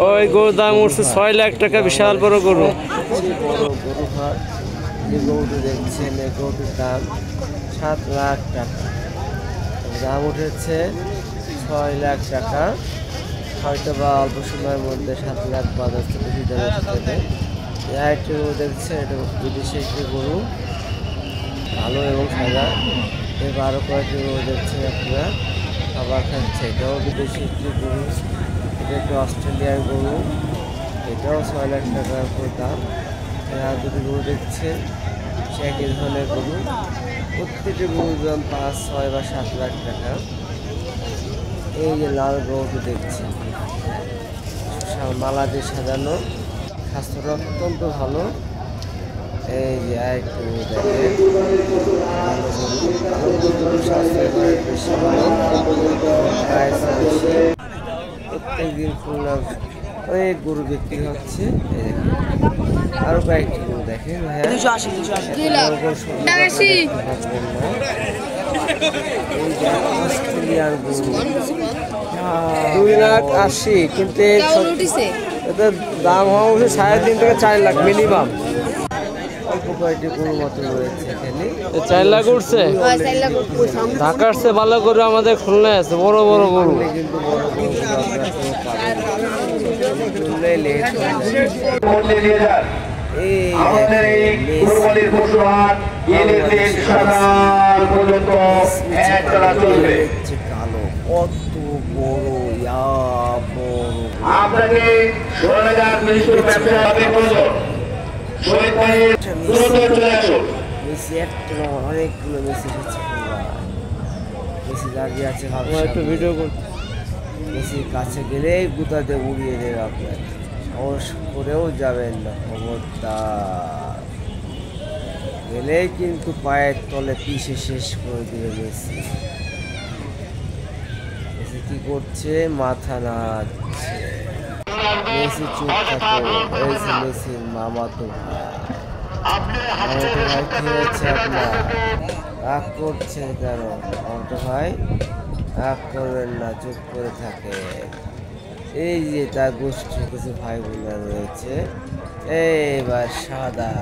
ওই গরুর দাম উঠছে 6 লাখ টাকা, বিশাল বড় গরু। গরু হাট, যে গরুটি দেখছেন এই গরুটির দাম 7 লাখ টাকা, দাম উঠেছে 6 লাখ টাকা। হয়তো বা অল্প সময়ের মধ্যে 7 লাখ বা 10 থেকে বেশি দাম উঠে যাবে। একটি গরু দেখছেন, এটা বিদেশি একটি গরু, কালো এবং সাদা। এর আরও কয়েকটি গরু দেখছেন আপনারা খাবার খাচ্ছে, এটাও বিদেশি একটি গরু, এটা একটি অস্ট্রেলিয়ান গরু, এটাও 6 লাখ টাকার উপর দাম। আর দুটি গরু দেখছেন সে একই ধরনের গরু, প্রত্যেকটি গরুর দাম 5, 6 বা 7 লাখ টাকা। এই যে লাল গরুটি দেখছেন, মালা দিয়ে সাজানো, স্বাস্থ্যটা অত্যন্ত ভালো। এই যে আরেকটু দেখেন ভালো গরু, স্বাস্থ্য বেশি ভালো, প্রাইস বেশি। প্রত্যেক দিন খুলনা অনেক গরু বিক্রি হচ্ছে। এই দেখেন আরো কয়েকটি গরু দেখেন, হ্যাঁ 2 লাখ 80, কিন্তু এটার দাম হওয়া উচিত 3.5 থেকে 4 লাখ মিনিমাম। অল্প কয়েকটি গরু মতো রয়েছে এখানে। 4 লাখ উঠছে। ঢাকার চেয়ে ভালো গরু আমাদের খুলনায় আছে, বড় বড় গরু। কিন্তু বড় গরু আপনারা খুলনায় লেট কালো, কত বড় আপনাকে মেসি একটা অনেকগুলো মেসি হচ্ছে, মেসি দাঁড়িয়ে আছে, একটু ভিডিও করতে। মেসির কাছে গেলেই গুতাতে উড়িয়ে দেবে, আপনার সাহস করেও যাবেন না, খবরদার। গেলেই কিন্তু পায়ের তলে পিষে শেষ করে দেবে মেসি। মেসি কি করছে? মাথা নাড়ছে। মেসি চুপ থাকো, এই যে মেসির মামাতো ভাই। মামাতো ভাই কি হয়েছে আপনার? রাগ করছেন কেন মামাতো ভাই? রাগ করবেন না, চুপ করে থাকে। এই যে তার গোষ্ঠীর কিছু ভাই বোনেরা রয়েছে, এইবার সাদা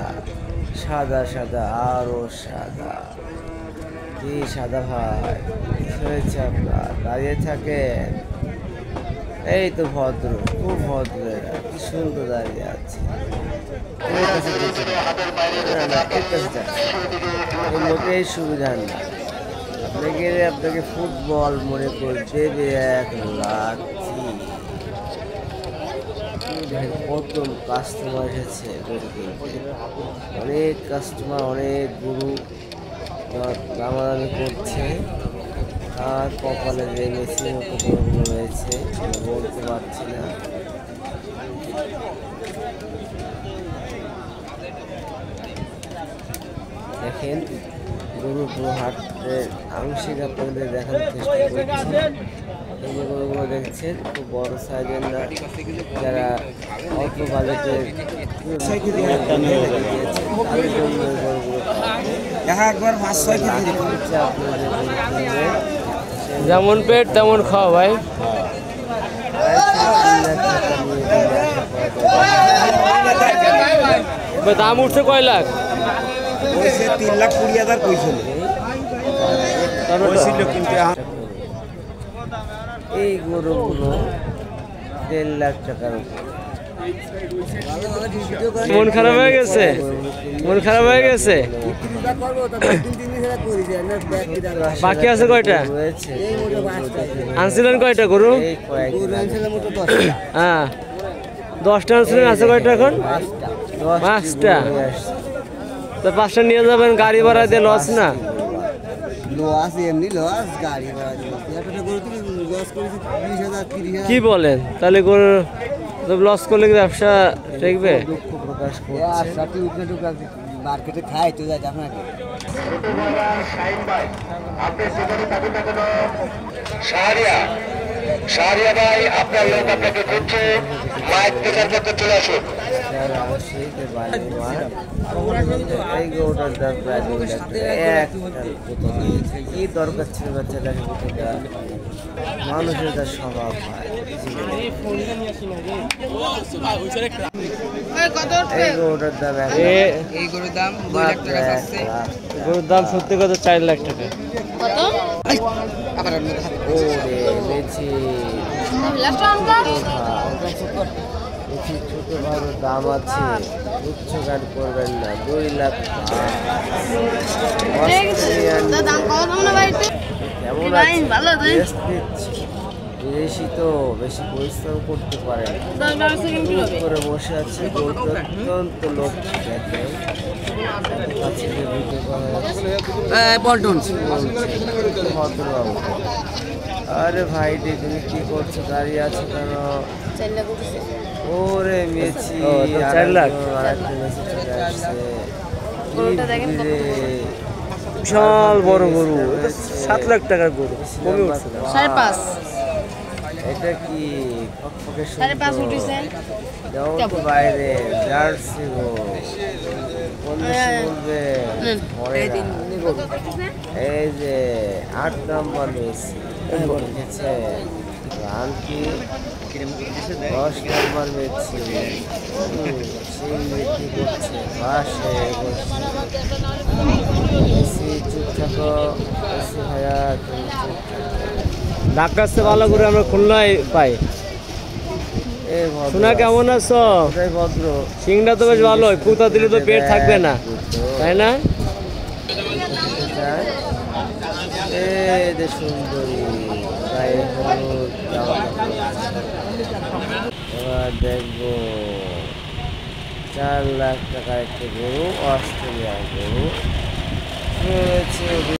সাদা সাদা আরো সাদা। কি সাদা ভাই হয়েছে আপনার? দাঁড়িয়ে থাকেন। এই তো ভদ্র, খুব ভদ্র, কি সুন্দর দাঁড়িয়ে আছে। মোটেই সুবিধা না, আপনি গেলে আপনাকে ফুটবল মনে করে দেবে 1 লাখ। কত কাস্টমার এসেছে গরু কিনতে, অনেক কাস্টমার, অনেক গরু দামাদামি করছে। আর কপালে যে মেশিন মতো গরুগুলো রয়েছে বলতে পারছি না। দেখেন গরু হাটের আংশিক আপনাদের দেখানোর চেষ্টা করছি। এই যে গরুগুলো দেখছেন খুব বড় সাইজের না, যারা অল্প বাজেটের যেমন পেট তেমন খাওয়া ভাই। দাম উঠছে কয় লাখ? 3,20,000 কইছিল। এই গরুগুলো 1.5 লাখ টাকার উপর। মন খারাপ হয়ে গেছে, মন খারাপ হয়ে গেছে। বাকি আছে কয়টা? আনছিলেন কয়টা গরু? হ্যাঁ 10টা আনছিলেন, আছে কয়টা এখন? 5টা। তো 5টা নিয়ে যাবেন, গাড়ি ভাড়া দিয়ে লস না? কি বলেন? তাহলে গরু লস করলে কি ব্যবসা টিকবে? দুঃখ প্রকাশ করছে। মার্কেটে খাই তো যাচ্ছে আপনাকে। শাহরিয়া ভাই আপনার লোক আপনাকে খুঁজছে, মাইক পেছার করতে চলে আসুন। এই গরুটার দাম প্রায় 2 লাখ টাকা। একটা জুতো দিয়েছে। কি দরকার ছিল বাচ্চাটাকে জুতো দেওয়ার? মানুষের তার স্বভাব হয়। এই গরুটার দাম এই গরুর দাম 2 লাখ টাকা চাচ্ছে। গরুর দাম সত্যি কথা 4 লাখ টাকা। আবার ওরে বেশি ছোট বড় দাম আছে, উচ্চ গান করবেন না। 2 লাখ কেমন বিদেশি তো বেশি পরিশ্রম করতে পারে না, করে বসে আছে। গরুটা অত্যন্ত লোক দেখে কাছে গিয়ে ভিডিও পল্টন ভদ্রবাবু। আরে ভাই তুমি কি করছো? দাঁড়িয়ে আছো কেন? ওরে মেছি, ও, তো 4 লাখ। আরেকটা মেছি চলে আসছে। বিশাল বড় গরু, 7 লাখ টাকার গরু, কমে উঠছে না। 5.5 এটা কি ফকফকে 5.5 উঠেছে। যেমন তো বাইরে জার্সি গো বলবে হয় না। এই যে 8 নম্বর মেসি দেখেছে, গান কি 10 নম্বর মেসি সিং বিক্রি করছে পাশে বসে। মেসি চুপ থাকো, মেসি ভাইয়া তুমি চুপ থাকো। ঢাকার চেয়ে ভালো করে আমরা খুলনায় পাই। এ ভদ্র শোনা কেমন আছো? কোথায় ভদ্র? সিংটা তো বেশ ভালো, কুতা দিলে তো পেট থাকবে না, তাই না? এই যে সুন্দরী গায়ে হলুদ জামা কাপড়। এবার দেখবো 4 লাখ টাকার একটা গরু, অস্ট্রেলিয়ার গরু রয়েছে।